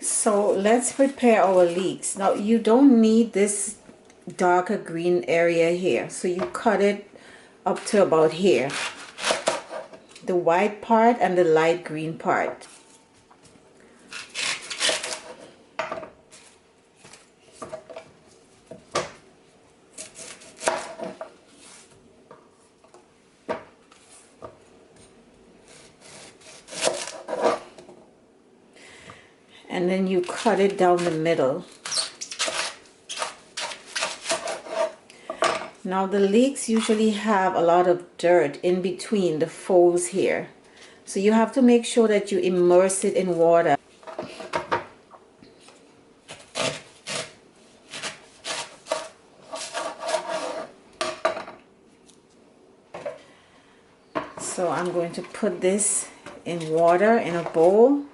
So let's prepare our leeks. Now you don't need this darker green area here, so you cut it up to about here, the white part and the light green part. And then you cut it down the middle. Now the leeks usually have a lot of dirt in between the folds here, so you have to make sure that you immerse it in water. So I'm going to put this in water in a bowl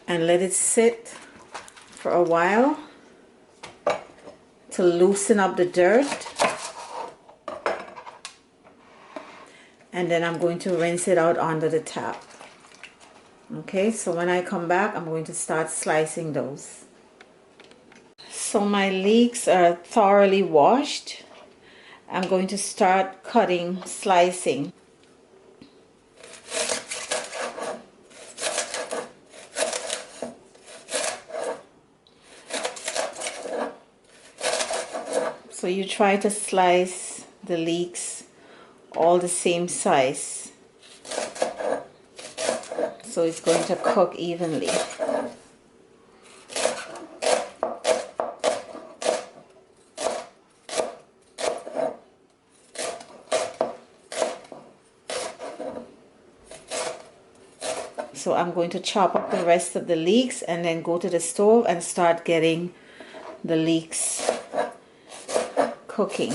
and let it sit for a while to loosen up the dirt. And then I'm going to rinse it out under the tap. Okay, so when I come back, I'm going to start slicing those. So my leeks are thoroughly washed. I'm going to start cutting, slicing. So you try to slice the leeks all the same size, so it's going to cook evenly. So I'm going to chop up the rest of the leeks and then go to the stove and start getting the leeks cooking.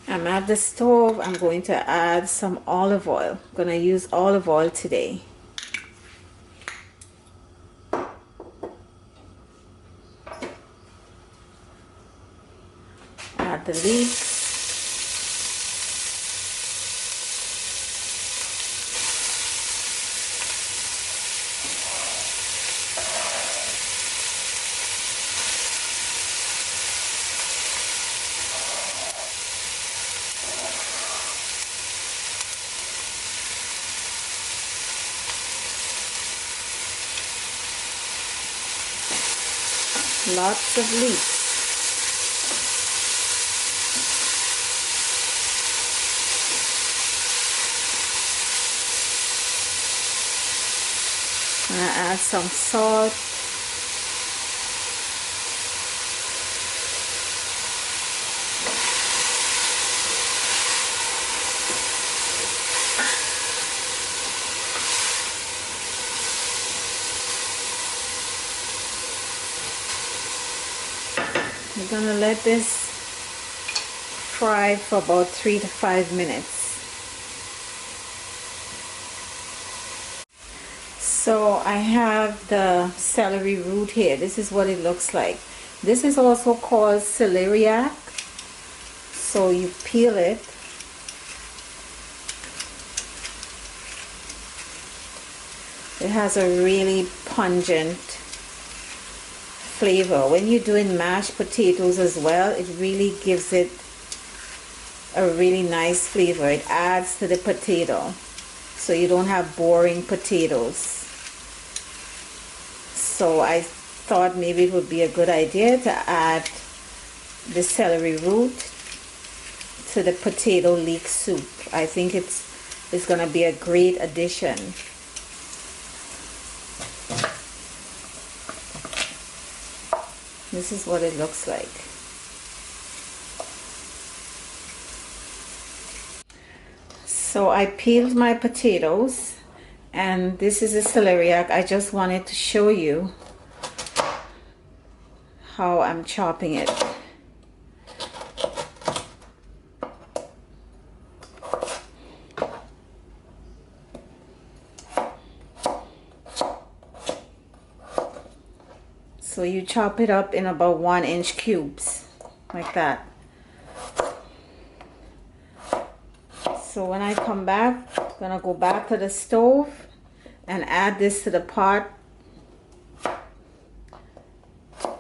I'm at the stove. I'm going to add some olive oil. I'm going to use olive oil today. Add the leeks. Lots of leeks. I'm going to add some salt. We're going to let this fry for about 3 to 5 minutes. So I have the celery root here. This is what it looks like. This is also called celeriac. So you peel it. It has a really pungent flavor. When you're doing mashed potatoes as well, it really gives it a really nice flavor. It adds to the potato, so you don't have boring potatoes. So I thought maybe it would be a good idea to add the celery root to the potato leek soup. I think it's going to be a great addition. This is what it looks like. So I peeled my potatoes, and this is a celeriac. I just wanted to show you how I'm chopping it. So you chop it up in about 1-inch cubes, like that. So when I come back, I'm Gonna go back to the stove and add this to the pot.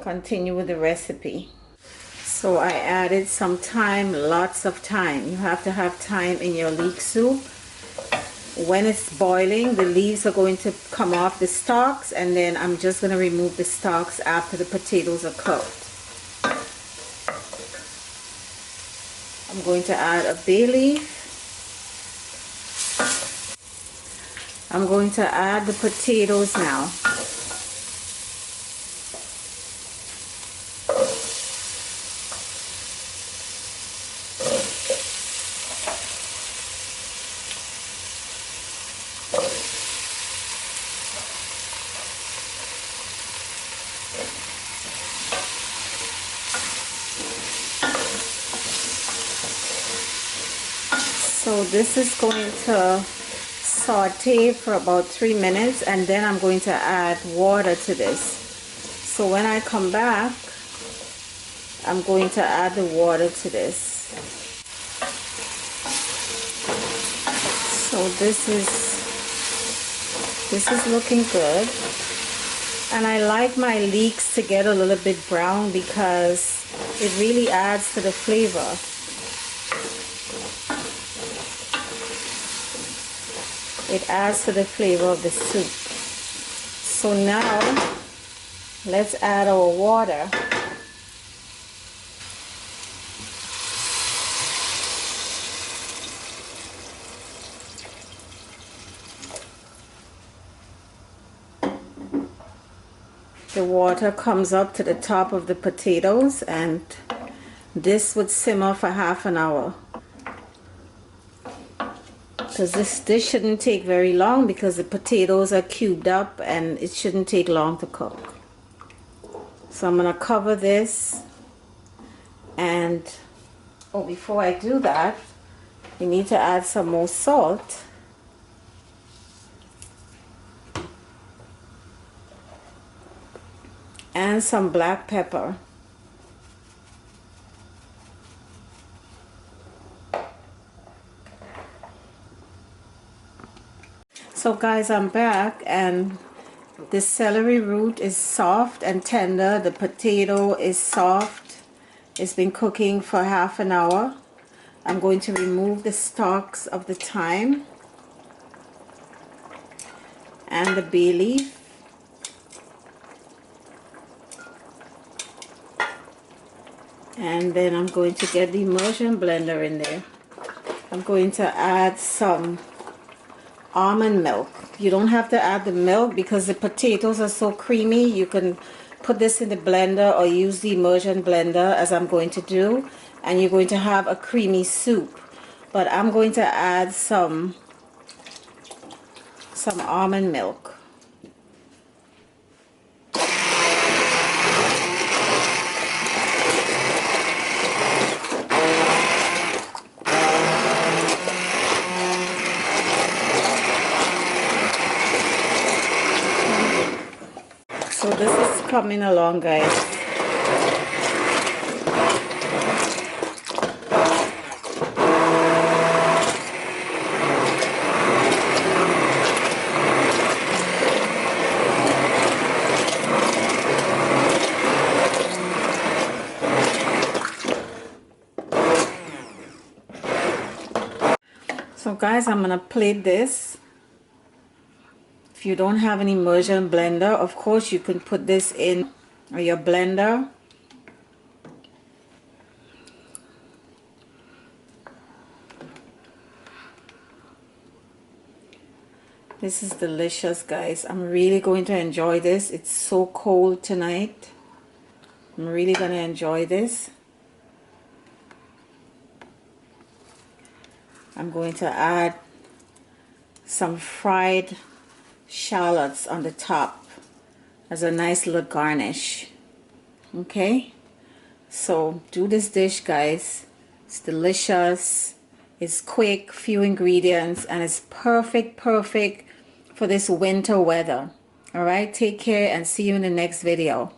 Continue with the recipe. So I added some thyme, lots of thyme. You have to have thyme in your leek soup. When it's boiling, the leaves are going to come off the stalks, and then I'm just going to remove the stalks after the potatoes are cooked. I'm going to add a bay leaf. I'm going to add the potatoes now. So this is going to saute for about 3 minutes, and then I'm going to add water to this. So when I come back, I'm going to add the water to this. So this is looking good. And I like my leeks to get a little bit brown because it really adds to the flavor. It adds to the flavor of the soup. So now let's add our water. The water comes up to the top of the potatoes, and this would simmer for half an hour. Because this dish shouldn't take very long because the potatoes are cubed up and it shouldn't take long to cook. So I'm going to cover this, and before I do that, you need to add some more salt. And some black pepper. So guys, I'm back, and the celery root is soft and tender. The potato is soft. It's been cooking for half an hour. I'm going to remove the stalks of the thyme and the bay leaf. And then I'm going to get the immersion blender in there. I'm going to add some almond milk. You don't have to add the milk because the potatoes are so creamy. You can put this in the blender or use the immersion blender as I'm going to do, and you're going to have a creamy soup. But I'm going to add some almond milk. So this is coming along, guys. So guys, I'm gonna plate this. If you don't have an immersion blender, of course you can put this in your blender. This is delicious, guys. I'm really going to enjoy this. It's so cold tonight. I'm really going to enjoy this. I'm going to add some fried shallots on the top as a nice little garnish. Okay, so do this dish, guys. It's delicious, it's quick, few ingredients, and it's perfect for this winter weather. All right, take care and see you in the next video.